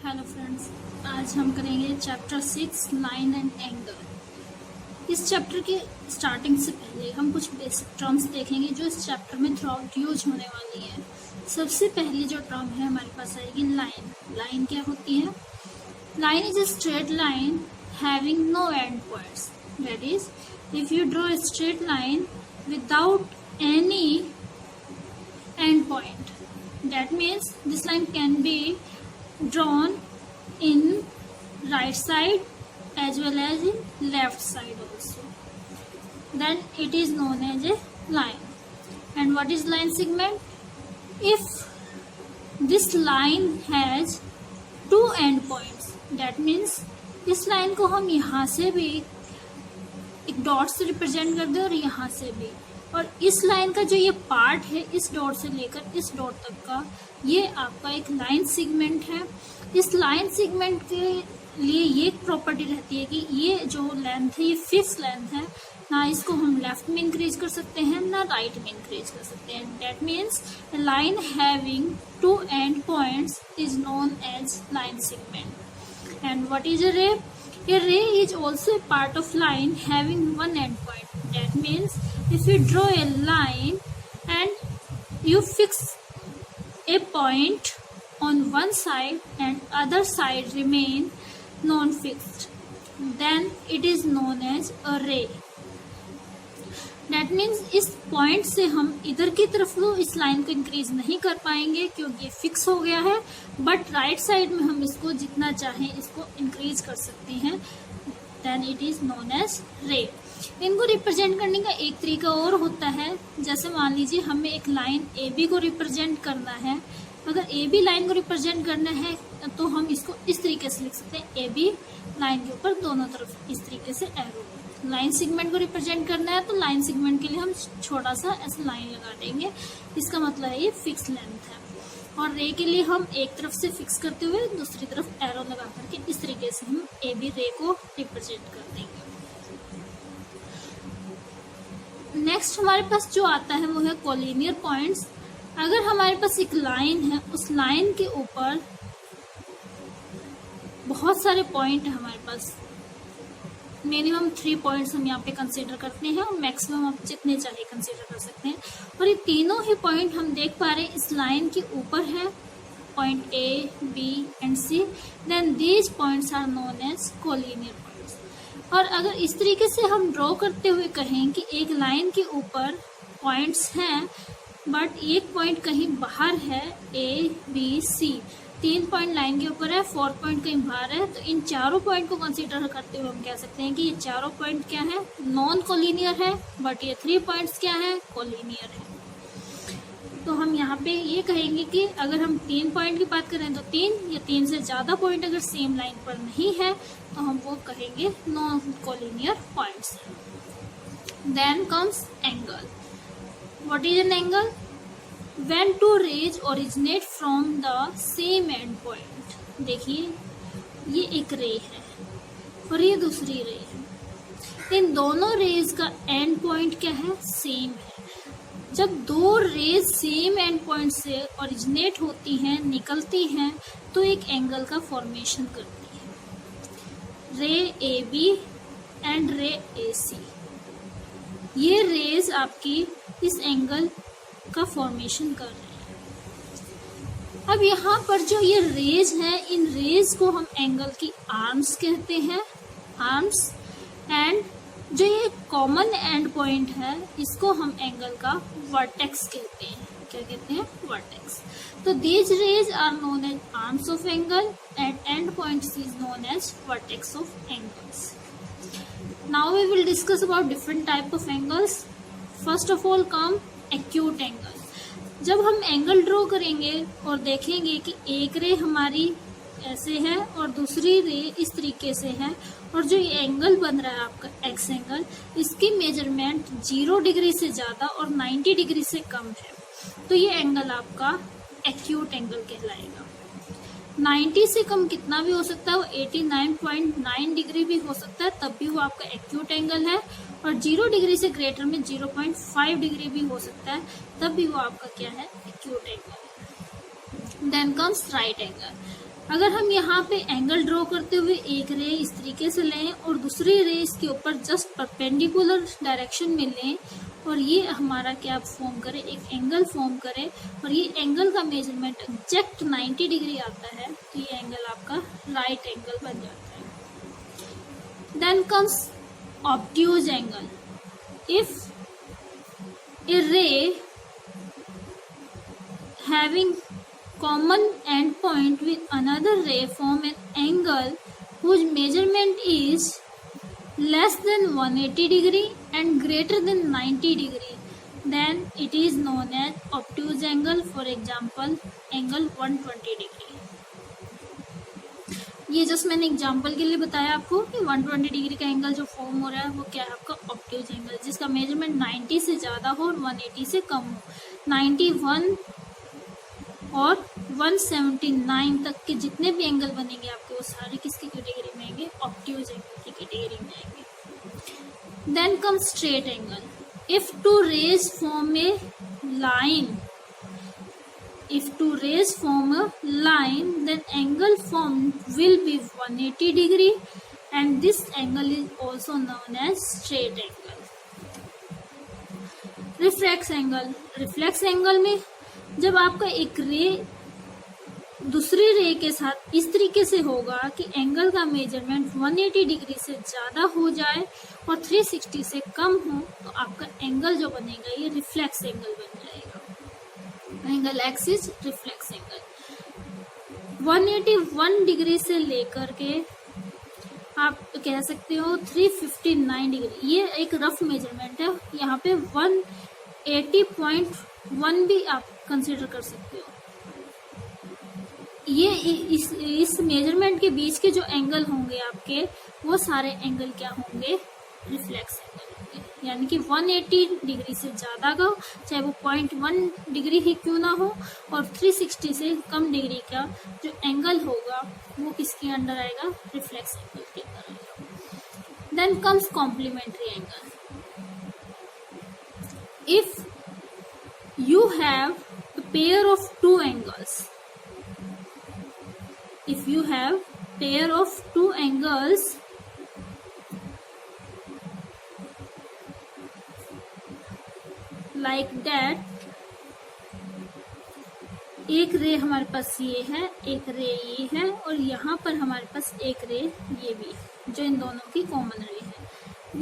Hello friends, आज हम करेंगे चैप्टर 6 लाइन एंड एंगल। इस चैप्टर के स्टार्टिंग से पहले हम कुछ बेसिक टर्म्स देखेंगे जो इस चैप्टर में थ्रू आउट यूज होने वाली है। सबसे पहली जो टर्म है हमारे पास आएगी लाइन। लाइन क्या होती है? Line is a straight line having no end points. That is, if you draw a straight line without any end point, that means this line can be drawn in right side as well as in left side also. Then it is known as a line. And what is line segment? If this line has two end points, that means इस line को हम यहाँ से भी एक dot से represent कर दे और यहाँ से भी, और इस लाइन का जो ये पार्ट है इस डॉट से लेकर इस डॉट तक का, ये आपका एक लाइन सेगमेंट है। इस लाइन सेगमेंट के लिए ये एक प्रॉपर्टी रहती है कि ये जो लेंथ है ये फिक्स लेंथ है, ना इसको हम लेफ्ट में इंक्रीज कर सकते हैं ना राइट में इंक्रीज कर सकते हैं। That means line having two end points is known as line segment. And what is a ray? A ray is also a part of line having one end point. That means if you draw a line and you fix a point on one side and other side remain non-fixed, then it is known as a ray. That means इस point से हम इधर की तरफ तो इस line को increase नहीं कर पाएंगे क्योंकि ये फिक्स हो गया है, बट राइट साइड में हम इसको जितना चाहें इसको इंक्रीज कर सकते हैं। Then it is known as ray. इनको रिप्रेजेंट करने का एक तरीका और होता है, जैसे मान लीजिए हमें एक लाइन ए बी को रिप्रेजेंट करना है। अगर ए बी लाइन को रिप्रेजेंट करना है तो हम इसको इस तरीके से लिख सकते हैं, ए बी लाइन के ऊपर दोनों तरफ इस तरीके से एरो। लाइन सेगमेंट को रिप्रेजेंट करना है तो लाइन सेगमेंट के लिए हम छोटा सा ऐसा लाइन लगा देंगे, इसका मतलब है ये फिक्स लेंथ है। और रे के लिए हम एक तरफ से फिक्स करते हुए दूसरी तरफ एरो लगा करके इस तरीके से हम ए बी रे को रिप्रेजेंट कर देंगे। नेक्स्ट हमारे पास जो आता है वो है कोलिनियर पॉइंट्स। अगर हमारे पास एक लाइन है, उस लाइन के ऊपर बहुत सारे पॉइंट है हमारे पास, मिनिमम 3 पॉइंट्स हम यहाँ पे कंसीडर करते हैं और मैक्सिमम आप जितने चाहे कंसीडर कर सकते हैं। और ये तीनों ही पॉइंट हम देख पा रहे हैं इस लाइन के ऊपर है, point A B and C. Then these points are known as collinear points. और अगर इस तरीके से हम ड्रॉ करते हुए कहें कि एक लाइन के ऊपर पॉइंट्स हैं बट एक पॉइंट कहीं बाहर है, A B C 3 point line के ऊपर है, 4 पॉइंट कहीं बाहर है, तो इन चारों पॉइंट को कंसीडर करते हुए हम कह सकते हैं कि ये चारों पॉइंट क्या है, नॉन कोलिनियर है, बट ये 3 पॉइंट्स क्या है, कोलिनियर है। तो हम यहाँ पे ये कहेंगे कि अगर हम 3 पॉइंट की बात करें तो 3 या 3 से ज्यादा पॉइंट अगर सेम लाइन पर नहीं है तो हम वो कहेंगे non collinear points. Then comes angle. What is an angle? When two rays originate from the same end point. देखिए ये एक रे है और ये दूसरी रे है, इन दोनों रेज का एंड पॉइंट क्या है, सेम है। जब दो रेज सेम एंड पॉइंट से ओरिजिनेट होती हैं, निकलती हैं, तो एक एंगल का फॉर्मेशन करती है। रे ए बी एंड रे ए सी, ये रेज आपकी इस एंगल का फॉर्मेशन कर रहे हैं। अब यहाँ पर जो ये रेज है, इन रेज को हम एंगल की आर्म्स कहते हैं, आर्म्स। एंड जो ये कॉमन एंड पॉइंट है इसको हम एंगल का वर्टेक्स कहते हैं। क्या कहते हैं? वर्टेक्स। तो these rays are known as arms of angle and end points is known as vertex of angles. Now we will discuss about different type of angles. First of all come acute angle. जब हम angle draw करेंगे और देखेंगे कि एक रे हमारी ऐसे है और दूसरी रे इस तरीके से है, और जो ये एंगल बन रहा है आपका एक्स एंगल, इसकी मेजरमेंट 0 डिग्री से ज्यादा और 90 डिग्री से कम है, तो ये एंगल आपका एक्यूट एंगल कहलाएगा। 90 से कम कितना भी हो सकता है, वो 89.9 डिग्री भी हो सकता है, तब भी वो आपका एक्यूट एंगल है। और 0 डिग्री से ग्रेटर में 0.5 डिग्री भी हो सकता है, तब भी वो आपका क्या है, एक्यूट एंगल है। Then comes right angle. अगर हम यहाँ पे एंगल ड्रॉ करते हुए एक रे इस तरीके से लें और दूसरी रे इसके ऊपर जस्ट परपेंडिकुलर डायरेक्शन में लें और ये हमारा क्या फॉर्म करे, एक एंगल फॉर्म करे और ये एंगल का मेजरमेंट एग्जैक्ट 90 डिग्री आता है, तो ये एंगल आपका राइट एंगल बन जाता है। Then comes obtuse angle. If a ray having common endpoint with another ray form an angle whose measurement is less than 180 degree and greater than 90 degree, then it is known as obtuse angle. For example, angle 120 degree. ये just मैंने example के लिए बताया आपको कि 120 degree का angle जो form हो रहा है वो क्या है, आपका ऑब्ट्यूज एंगल, जिसका मेजरमेंट 90 से ज़्यादा हो और 180 से कम हो। 91 और 179 तक के जितने भी एंगल बनेंगे आपके, वो सारे किसकी कैटेगरी में आएंगे, ऑब्ट्यूज एंगल की कैटेगरी में आएंगे। Then come straight angle. If two rays form a line, then angle formed will be 180 degree and this angle is also known as straight angle. Reflex angle में जब आपका एक रे दूसरी रे के साथ इस तरीके से होगा कि एंगल का मेजरमेंट 180 डिग्री से ज़्यादा हो जाए और 360 से कम हो, तो आपका एंगल जो बनेगा ये रिफ्लेक्स एंगल बन जाएगा। Angle x is reflex angle. 181 degree से लेकर के आप कह सकते हो 359 डिग्री, ये एक रफ मेजरमेंट है। यहाँ पे 180.1 भी आप कंसीडर कर सकते हो। ये इस मेजरमेंट के बीच के जो एंगल होंगे आपके, वो सारे एंगल क्या होंगे, रिफ्लेक्स एंगल होंगे। यानी कि 180 डिग्री से ज़्यादा का, चाहे वो 0.1 डिग्री ही क्यों ना हो, और 360 से कम डिग्री का जो एंगल होगा वो किसके अंडर आएगा, रिफ्लेक्स एंगल के अंदर आएगा। Then comes complementary angle. If you have a pair of two angles, like that, एक रे हमारे पास ये है, एक रे ये है और यहाँ पर हमारे पास एक रे ये भी है, जो इन दोनों की कॉमन रे है।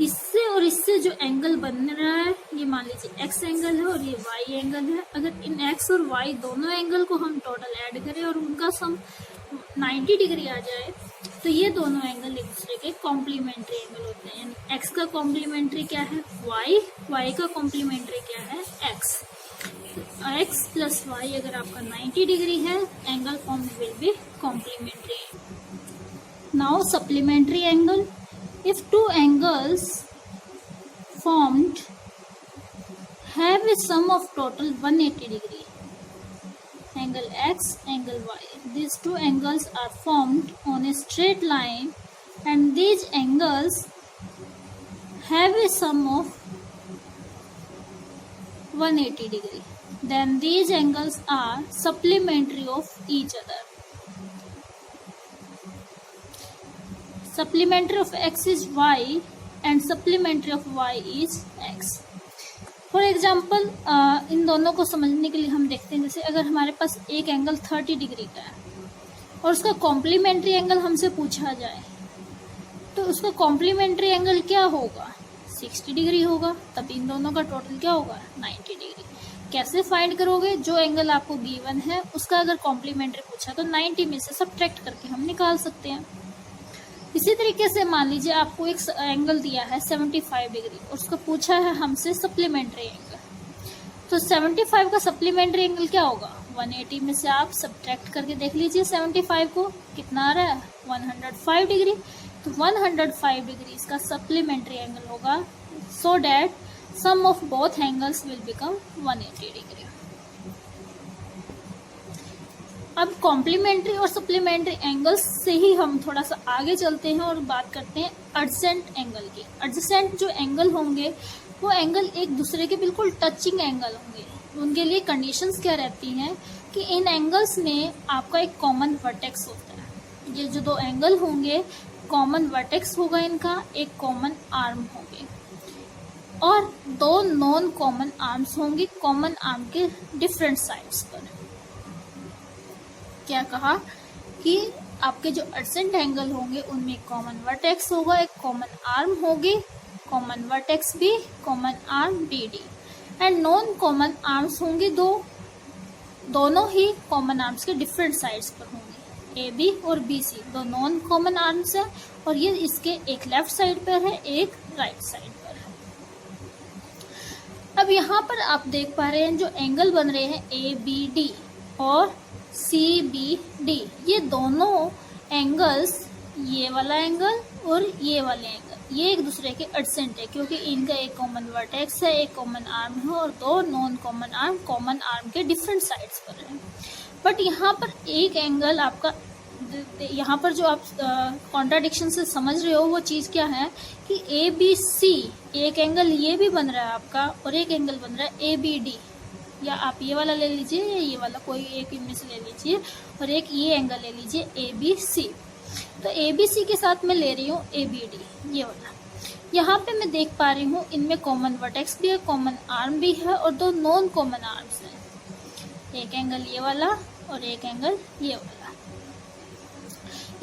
इससे और इससे जो एंगल बन रहा है ये मान लीजिए एक्स एंगल है और ये वाई एंगल है। अगर इन एक्स और वाई दोनों एंगल को हम टोटल ऐड करें और उनका सम 90 डिग्री आ जाए, तो ये दोनों एंगल एक दूसरे के कॉम्प्लीमेंट्री एंगल होते हैं। यानी एक्स का कॉम्प्लीमेंट्री क्या है, वाई, वाई का कॉम्प्लीमेंट्री क्या है, एक्स। एक्स प्लस वाई अगर आपका 90 डिग्री है, angle form will be complementary. Now supplementary angle. If two angles formed have a sum of total 180 degree, angle X, angle Y, these two angles are formed on a straight line and these angles have a sum of 180 degree, then these angles are supplementary of each other. Supplementary of x is y and supplementary of y is x. For example in दोनों को समझने के लिए हम देखते हैं, जैसे अगर हमारे पास एक एंगल 30 डिग्री का है और उसका कॉम्प्लीमेंट्री एंगल हमसे पूछा जाए, तो उसका कॉम्प्लीमेंट्री एंगल क्या होगा, 60 डिग्री होगा। तब इन दोनों का टोटल क्या होगा, 90 डिग्री। कैसे फाइंड करोगे, जो एंगल आपको गिवन है उसका अगर कॉम्प्लीमेंट्री पूछा तो 90 में से सब्ट्रैक्ट करके हम निकाल सकते हैं। इसी तरीके से मान लीजिए आपको एक एंगल दिया है 75 डिग्री और उसको पूछा है हमसे सप्लीमेंट्री एंगल, तो 75 का सप्लीमेंट्री एंगल क्या होगा, 180 में से आप सब्ट्रैक्ट करके देख लीजिए 75 को, कितना आ रहा है, 105 डिग्री। तो 105 डिग्री इसका सप्लीमेंट्री एंगल होगा, so that sum of both angles will become 180 degree. अब कॉम्प्लीमेंट्री और सप्लीमेंट्री एंगल्स से ही हम थोड़ा सा आगे चलते हैं और बात करते हैं एडजेसेंट एंगल की। एडजेसेंट जो एंगल होंगे वो एंगल एक दूसरे के बिल्कुल टचिंग एंगल होंगे। उनके लिए कंडीशंस क्या रहती हैं कि इन एंगल्स में आपका एक कॉमन वर्टेक्स होता है। ये जो दो एंगल होंगे कॉमन वर्टेक्स होगा इनका, एक कॉमन आर्म होंगे और दो नॉन कॉमन आर्म्स होंगे कॉमन आर्म के डिफरेंट साइड्स पर। क्या कहा कि आपके जो एडजेसेंट एंगल होंगे उनमें कॉमन वर्टेक्स होगा, एक कॉमन आर्म होगी, common vertex B, common arm B D, and non common arms होंगे दोनों ही कॉमन आर्म्स के डिफरेंट साइड्स पर होंगे, ए बी और बी सी दो नॉन कॉमन आर्म्स है और ये इसके एक लेफ्ट साइड पर है, एक राइट साइड पर है। अब यहाँ पर आप देख पा रहे हैं जो एंगल बन रहे हैं ए बी डी और सी बी डी, ये दोनों एंगल्स, ये वाला एंगल और ये वाले एंगल, ये एक दूसरे के एडजेसेंट है क्योंकि इनका एक कॉमन वर्टेक्स है, एक कॉमन आर्म है और दो नॉन कॉमन आर्म के डिफरेंट साइड्स पर है। बट यहाँ पर एक एंगल आपका, यहाँ पर जो आप कॉन्ट्राडिक्शन से समझ रहे हो वो चीज़ क्या है कि ए बी सी, एक एंगल ये भी बन रहा है आपका और एक एंगल बन रहा है ए बी डी, या आप ये वाला ले लीजिए या ये वाला, कोई एक इनमें से ले लीजिए और एक ये एंगल ले लीजिए ए बी सी। तो ए बी सी के साथ मैं ले रही हूँ ए बी डी, ये वाला। यहाँ पे मैं देख पा रही हूँ इनमें कॉमन वर्टेक्स भी है, कॉमन आर्म भी है और दो नॉन कॉमन आर्म्स हैं, एक एंगल ये वाला और एक एंगल ये वाला।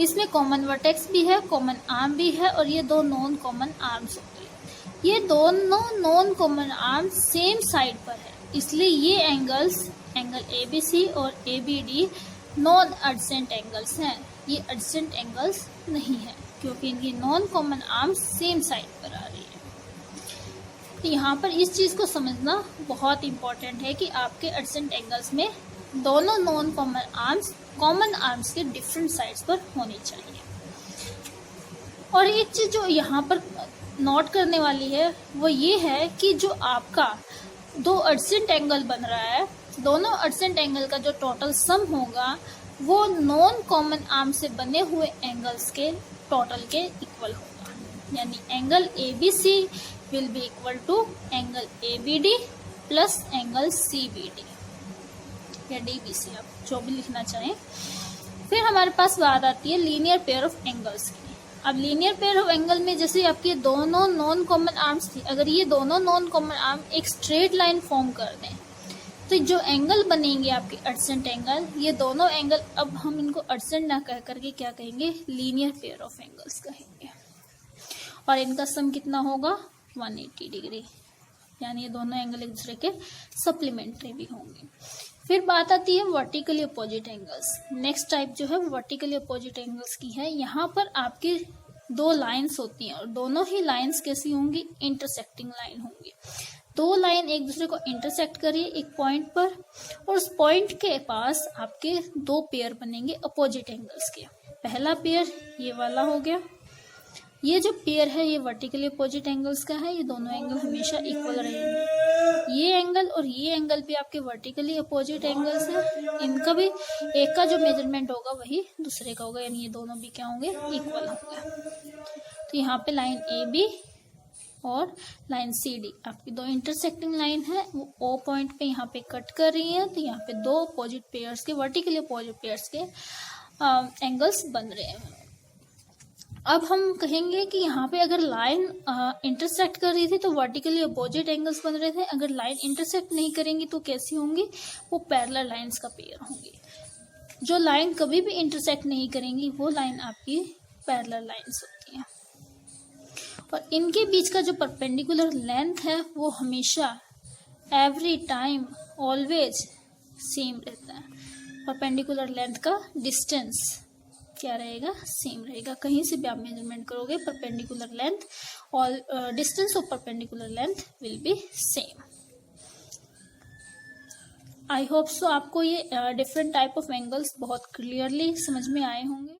इसमें कॉमन वर्टेक्स भी है, कॉमन आर्म भी है और ये दो नॉन कॉमन आर्म्स होंगे। ये दोनों non common arms same side पर है, इसलिए ये angles, angle A B C और A B D non adjacent angles हैं, ये एडजेसेंट एंगल्स नहीं है क्योंकि इनकी non common arms same side पर आ रही है। तो यहाँ पर इस चीज़ को समझना बहुत इंपॉर्टेंट है कि आपके एडजेसेंट एंगल्स में दोनों नॉन कॉमन आर्म्स के डिफरेंट साइड्स पर होनी चाहिए। और एक चीज़ जो यहाँ पर नोट करने वाली है वो ये है कि जो आपका दो एडजेसेंट एंगल बन रहा है, दोनों एडजेसेंट एंगल का जो टोटल सम होगा वो नॉन कॉमन आर्म से बने हुए एंगल्स के टोटल के इक्वल होगा, यानी angle A B C will be equal to angle A B D plus angle C B D या डी बी सी, आप जो भी लिखना चाहें। फिर हमारे पास बात आती है लीनियर पेयर ऑफ एंगल्स की। अब लीनियर पेयर ऑफ एंगल में जैसे आपके दोनों नॉन कॉमन आर्म्स थी, अगर ये दोनों नॉन कॉमन आर्म एक स्ट्रेट लाइन फॉर्म कर दें तो जो एंगल बनेंगे आपके एडजेसेंट एंगल, ये दोनों एंगल, अब हम इनको एडजेसेंट ना कह करके क्या कहेंगे, लीनियर पेयर ऑफ एंगल्स कहेंगे और इनका सम कितना होगा 180 डिग्री, यानी ये दोनों एंगल एक दूसरे के सप्लीमेंट्री भी होंगे। फिर बात आती है vertically opposite angles. Next type जो है वर्टिकली अपोजिट एंगल्स की है। यहाँ पर आपकी दो लाइंस होती हैं और दोनों ही लाइंस कैसी होंगी, इंटरसेक्टिंग लाइन होंगी। दो लाइन एक दूसरे को इंटरसेक्ट करिए एक पॉइंट पर और उस पॉइंट के पास आपके दो पेयर बनेंगे अपोजिट एंगल्स के। पहला पेयर ये वाला हो गया, ये जो पेयर है ये वर्टिकली अपोजिट एंगल्स का है, ये दोनों एंगल हमेशा इक्वल रहेंगे। ये एंगल और ये एंगल भी आपके वर्टिकली अपोजिट एंगल्स हैं, इनका भी एक का जो मेजरमेंट होगा वही दूसरे का होगा, यानी ये दोनों भी क्या होंगे, इक्वल होंगे। तो यहाँ पे लाइन ए बी और लाइन सी डी आपकी दो इंटरसेक्टिंग लाइन है, वो ओ पॉइंट पे यहाँ पे कट कर रही है, तो यहाँ पे दो अपोजिट पेयर्स के, वर्टिकली अपोजिट पेयर्स के एंगल्स बन रहे हैं। अब हम कहेंगे कि यहाँ पे अगर लाइन इंटरसेक्ट कर रही थी तो वर्टिकली अपोजिट एंगल्स बन रहे थे, अगर लाइन इंटरसेक्ट नहीं करेंगी तो कैसी होंगी, वो पैरेलल लाइंस का पेयर होंगी। जो लाइन कभी भी इंटरसेक्ट नहीं करेंगी वो लाइन आपकी पैरेलल लाइंस होती हैं और इनके बीच का जो परपेंडिकुलर लेंथ है वो हमेशा एवरी टाइम ऑलवेज सेम रहता है। परपेंडिकुलर लेंथ का डिस्टेंस क्या रहेगा, सेम रहेगा। कहीं से भी आप मेजरमेंट करोगे परपेंडिकुलर लेंथ और distance of perpendicular length will be same. I hope so आपको ये डिफरेंट टाइप ऑफ एंगल्स बहुत क्लियरली समझ में आए होंगे।